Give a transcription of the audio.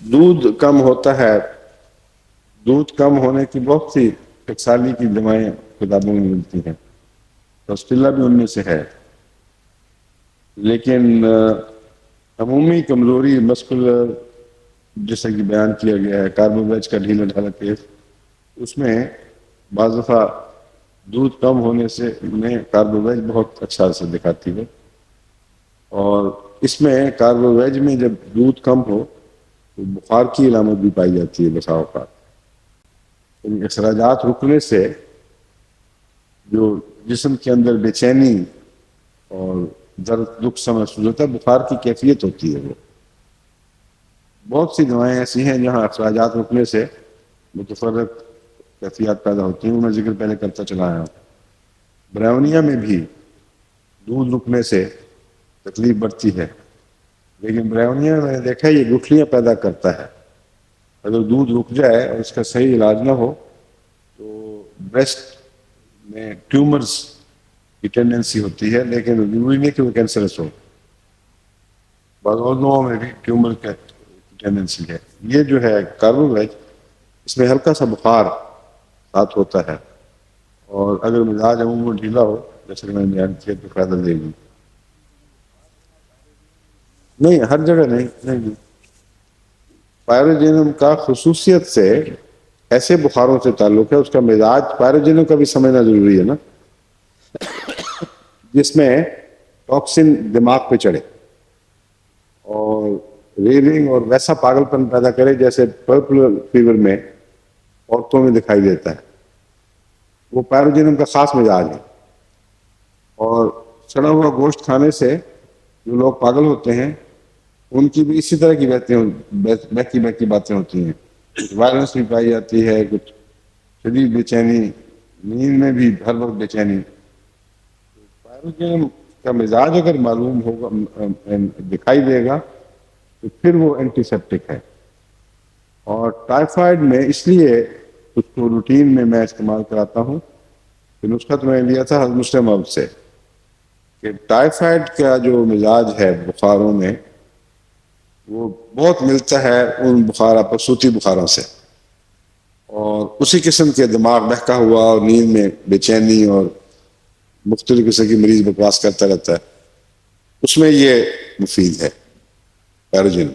دودھ کم ہوتا ہے، دودھ کم ہونے کی بہت سی ٹکسالی کی دوائیں کتابوں میں ملتی ہیں، روسٹیلا بھی ان میں سے ہے، لیکن عمومی کمزوری مسکولر جیسا کہ بیان کیا گیا ہے، کاربوویج کا ڈھیلا ڈھالا کیس، اس میں بعض دفعہ دودھ کم ہونے سے انہیں کاربوویج بہت اچھا اثر دکھاتی ہے، اور اس میں کاربوویج میں جب دودھ کم ہو تو بخار کی علامت بھی پائی جاتی ہے بسا اوقات۔ ان اخراجات رکنے سے جو جسم کے اندر بے چینی اور درد دکھ سے محسوس ہوتا ہے، بخار کی کیفیت ہوتی ہے۔ وہ بہت سی دوائیں ایسی ہیں جہاں اخراجات رکنے سے متفرق کیفیات پیدا ہوتی ہیں، میں ذکر پہلے کرتا چلا آیا ہوں۔ برونیا میں بھی دودھ رکنے سے تکلیف بڑھتی ہے، لیکن برونیا میں نے دیکھا یہ گٹھلیاں پیدا کرتا ہے۔ اگر دودھ رک جائے اور اس کا صحیح علاج نہ ہو تو بریسٹ میں ٹیومرز کی ٹینڈنسی ہوتی ہے، لیکن ضروری نہیں کہ وہ کینسرس ہو، بعض اور لوگوں میں بھی ٹیومر کی ٹینڈنسی ہے۔ یہ جو ہے کاربوویج، اس میں ہلکا سا بخار ساتھ ہوتا ہے، اور اگر مزاج عموماً ڈھیلا ہو جیسے کہ میں نے بیان کیا تو فائدہ دے گی۔ نہیں، ہر جگہ نہیں، نہیں، پائروجینم کا خصوصیت سے ایسے بخاروں سے تعلق ہے، اس کا مزاج پائروجینم کا بھی سمجھنا ضروری ہے نا، جس میں ٹاکسن دماغ پہ چڑھے اور ریونگ اور ویسا پاگل پن پیدا کرے جیسے پرپل فیور میں عورتوں میں دکھائی دیتا ہے، وہ پائروجینم کا خاص مزاج ہے۔ اور سڑا ہوا گوشت کھانے سے جو لوگ پاگل ہوتے ہیں ان کی بھی اسی طرح کی بہتی بہتی باتیں ہوتی ہیں، کچھ وائلنس بھی پائی جاتی ہے، کچھ شدید بے چینی، نیند میں بھی ہر وقت بے چینی۔ پائروجینم کا مزاج اگر معلوم ہوگا، دکھائی دے گا، تو پھر وہ اینٹی سیپٹک ہے۔ اور ٹائیفائڈ میں اس لیے اس کو روٹین میں استعمال کراتا ہوں کہ نسخہ تو میں نے لیا تھا مسلم اب سے، کہ ٹائیفائڈ کا جو مزاج ہے بخاروں میں وہ بہت ملتا ہے ان پرسوتی بخاروں سے، اور اسی قسم کے دماغ بہکا ہوا اور نیند میں بے چینی اور مختلف قسم کی مریض بکواس کرتا رہتا ہے، اس میں یہ مفید ہے پیروجین۔